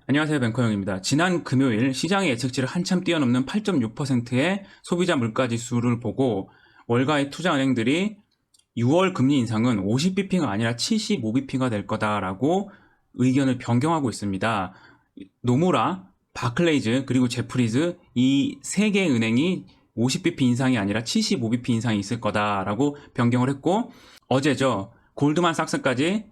안녕하세요. 뱅커형입니다. 지난 금요일 시장의 예측치를 한참 뛰어넘는 8.6%의 소비자 물가지수를 보고 월가의 투자은행들이 6월 금리 인상은 50bp가 아니라 75bp가 될 거다라고 의견을 변경하고 있습니다. 노무라, 바클레이즈, 그리고 제프리즈 이 세 개의 은행이 50bp 인상이 아니라 75bp 인상이 있을 거다라고 변경을 했고, 어제죠. 골드만삭스까지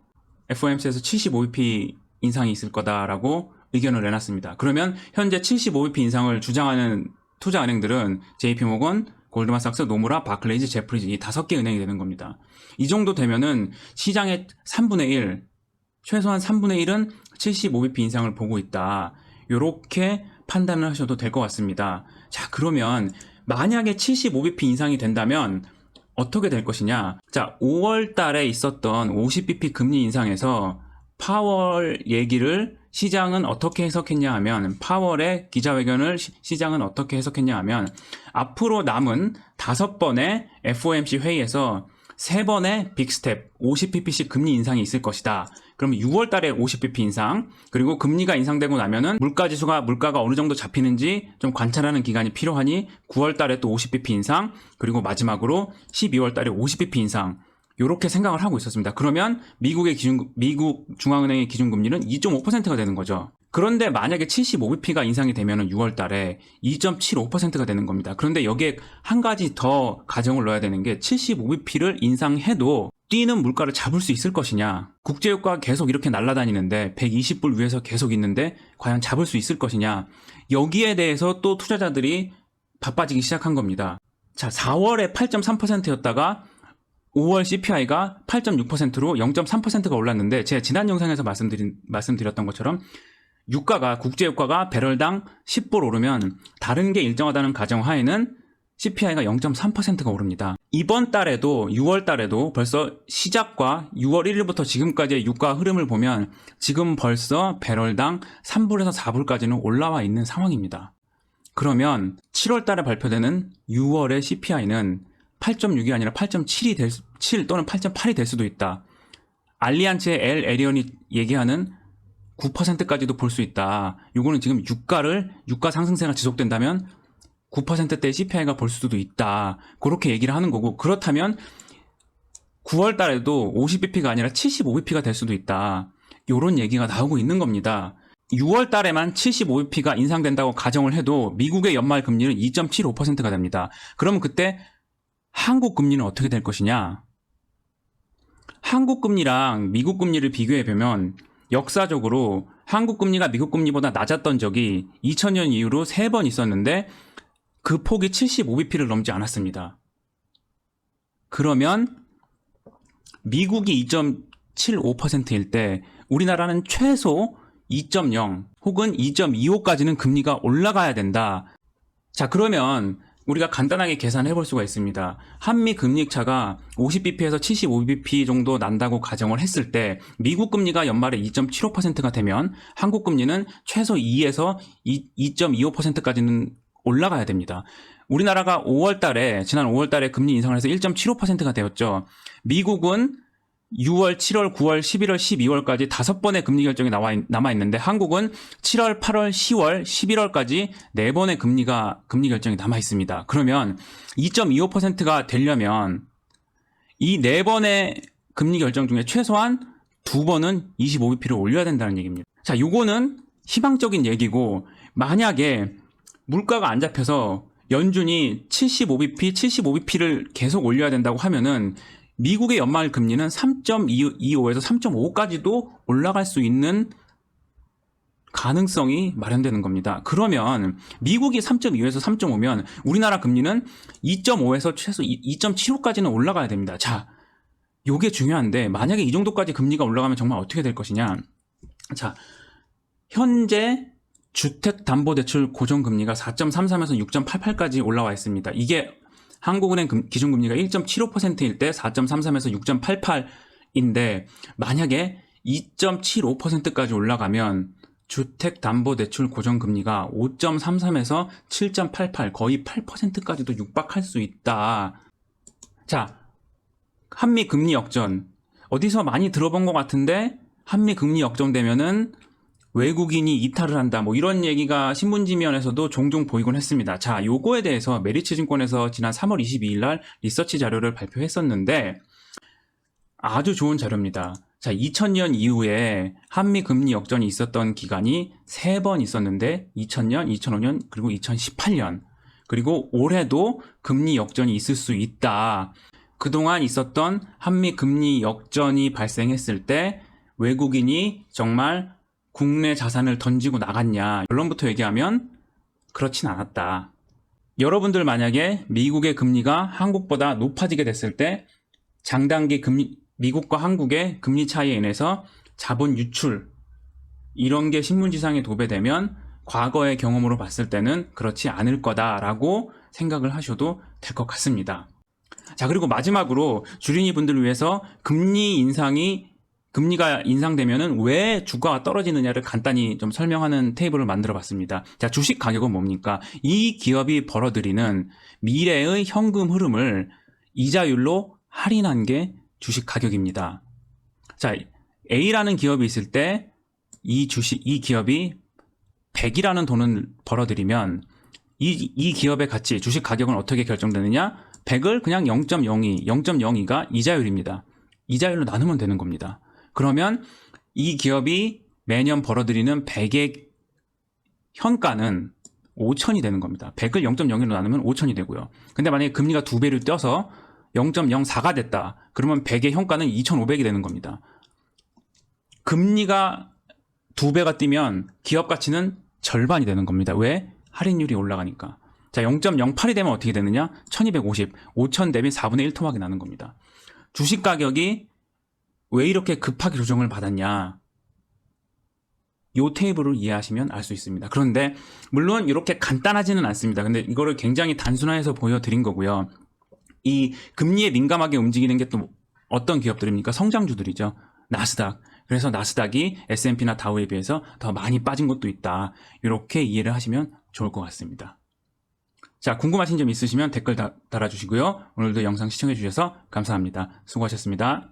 FOMC에서 75bp 인상이 있을 거다라고 의견을 내놨습니다. 그러면 현재 75bp 인상을 주장하는 투자은행들은 JP모건, 골드만삭스, 노무라, 바클레이즈, 제프리즈 이 5개 은행이 되는 겁니다. 이 정도 되면은 시장의 3분의 1, 최소한 3분의 1은 75bp 인상을 보고 있다. 이렇게 판단을 하셔도 될 것 같습니다. 자, 그러면 만약에 75bp 인상이 된다면 어떻게 될 것이냐? 자, 5월 달에 있었던 50bp 금리 인상에서 파월 얘기를 시장은 어떻게 해석했냐 하면, 파월의 기자회견을 시장은 어떻게 해석했냐 하면, 앞으로 남은 5번의 FOMC 회의에서 3번의 빅스텝 50bp씩 금리 인상이 있을 것이다. 그러면 6월 달에 50bp 인상, 그리고 금리가 인상되고 나면은 물가가 어느 정도 잡히는지 좀 관찰하는 기간이 필요하니 9월 달에 또 50bp 인상, 그리고 마지막으로 12월 달에 50bp 인상, 이렇게 생각을 하고 있었습니다. 그러면 미국 중앙은행의 기준금리는 2.5%가 되는 거죠. 그런데 만약에 75bp가 인상이 되면 6월 달에 2.75%가 되는 겁니다. 그런데 여기에 한 가지 더 가정을 넣어야 되는 게, 75bp를 인상해도 뛰는 물가를 잡을 수 있을 것이냐, 국제유가가 계속 이렇게 날아다니는데 120불 위에서 계속 있는데 과연 잡을 수 있을 것이냐, 여기에 대해서 또 투자자들이 바빠지기 시작한 겁니다. 자, 4월에 8.3%였다가 5월 CPI가 8.6%로 0.3%가 올랐는데, 제가 지난 영상에서 말씀드렸던 것처럼 국제유가가 배럴당 10불 오르면 다른 게 일정하다는 가정하에는 CPI가 0.3%가 오릅니다. 이번 달에도 6월 달에도 벌써 시작과 6월 1일부터 지금까지의 유가 흐름을 보면 지금 벌써 배럴당 3불에서 4불까지는 올라와 있는 상황입니다. 그러면 7월 달에 발표되는 6월의 CPI는 8.6이 아니라 8.7 또는 8.8이 될 수도 있다. 알리안츠의 엘 에리언이 얘기하는 9%까지도 볼 수 있다. 이거는 지금 유가 상승세가 지속된다면 9%대의 CPI가 볼 수도 있다. 그렇게 얘기를 하는 거고, 그렇다면 9월 달에도 50bp가 아니라 75bp가 될 수도 있다. 이런 얘기가 나오고 있는 겁니다. 6월 달에만 75bp가 인상된다고 가정을 해도 미국의 연말 금리는 2.75%가 됩니다. 그러면 그때 한국 금리는 어떻게 될 것이냐? 한국 금리랑 미국 금리를 비교해 보면 역사적으로 한국 금리가 미국 금리보다 낮았던 적이 2000년 이후로 3번 있었는데 그 폭이 75bp를 넘지 않았습니다. 그러면 미국이 2.75%일 때 우리나라는 최소 2.0 혹은 2.25까지는 금리가 올라가야 된다. 자, 그러면 우리가 간단하게 계산해 볼 수가 있습니다. 한미 금리 차가 50bp에서 75bp 정도 난다고 가정을 했을 때 미국 금리가 연말에 2.75%가 되면 한국 금리는 최소 2에서 2.25%까지는 올라가야 됩니다. 우리나라가 지난 5월 달에 금리 인상을 해서 1.75%가 되었죠. 미국은 6월, 7월, 9월, 11월, 12월까지 5번의 금리 결정이 남아있는데 한국은 7월, 8월, 10월, 11월까지 4번의 금리 결정이 남아있습니다. 그러면 2.25%가 되려면 이 4번의 금리 결정 중에 최소한 2번은 25bp를 올려야 된다는 얘기입니다. 자, 요거는 희망적인 얘기고, 만약에 물가가 안 잡혀서 연준이 75bp를 계속 올려야 된다고 하면은 미국의 연말 금리는 3.25에서 3.5까지도 올라갈 수 있는 가능성이 마련되는 겁니다. 그러면 미국이 3.25에서 3.5면 우리나라 금리는 2.5에서 최소 2.75까지는 올라가야 됩니다. 자, 요게 중요한데, 만약에 이 정도까지 금리가 올라가면 정말 어떻게 될 것이냐. 자, 현재 주택담보대출 고정금리가 4.33에서 6.88까지 올라와 있습니다. 이게 한국은행 기준금리가 1.75%일 때 4.33에서 6.88인데 만약에 2.75%까지 올라가면 주택담보대출 고정금리가 5.33에서 7.88, 거의 8%까지도 육박할 수 있다. 자, 한미 금리 역전. 어디서 많이 들어본 것 같은데 한미 금리 역전되면은 외국인이 이탈을 한다. 뭐 이런 얘기가 신문지면에서도 종종 보이곤 했습니다. 자, 요거에 대해서 메리츠증권에서 지난 3월 22일 날 리서치 자료를 발표했었는데 아주 좋은 자료입니다. 자, 2000년 이후에 한미 금리 역전이 있었던 기간이 3번 있었는데 2000년, 2005년, 그리고 2018년. 그리고 올해도 금리 역전이 있을 수 있다. 그동안 있었던 한미 금리 역전이 발생했을 때 외국인이 정말 국내 자산을 던지고 나갔냐. 결론부터 얘기하면 그렇진 않았다. 여러분들 만약에 미국의 금리가 한국보다 높아지게 됐을 때 장단기 미국과 한국의 금리 차이에 인해서 자본 유출 이런 게 신문지상에 도배되면 과거의 경험으로 봤을 때는 그렇지 않을 거다라고 생각을 하셔도 될 것 같습니다. 자, 그리고 마지막으로 주린이 분들을 위해서 금리가 인상되면은 왜 주가가 떨어지느냐를 간단히 좀 설명하는 테이블을 만들어 봤습니다. 자, 주식 가격은 뭡니까? 이 기업이 벌어들이는 미래의 현금 흐름을 이자율로 할인한 게 주식 가격입니다. 자, A라는 기업이 있을 때 이 기업이 100이라는 돈을 벌어들이면 이 기업의 가치, 주식 가격은 어떻게 결정되느냐? 100을 그냥 0.02가 이자율입니다. 이자율로 나누면 되는 겁니다. 그러면 이 기업이 매년 벌어들이는 100의 현가는 5천이 되는 겁니다. 100을 0.01로 나누면 5천이 되고요. 근데 만약에 금리가 2배를 떼서 0.04가 됐다. 그러면 100의 현가는 2,500이 되는 겁니다. 금리가 2배가 뛰면 기업 가치는 절반이 되는 겁니다. 왜? 할인율이 올라가니까. 자, 0.08이 되면 어떻게 되느냐? 1250, 5,000 대비 4분의 1 토막이 나는 겁니다. 주식 가격이 왜 이렇게 급하게 조정을 받았냐? 이 테이블을 이해하시면 알 수 있습니다. 그런데 물론 이렇게 간단하지는 않습니다. 근데 이거를 굉장히 단순화해서 보여드린 거고요. 이 금리에 민감하게 움직이는 게 또 어떤 기업들입니까? 성장주들이죠. 나스닥. 그래서 나스닥이 S&P나 다우에 비해서 더 많이 빠진 것도 있다. 이렇게 이해를 하시면 좋을 것 같습니다. 자, 궁금하신 점 있으시면 댓글 달아주시고요. 오늘도 영상 시청해 주셔서 감사합니다. 수고하셨습니다.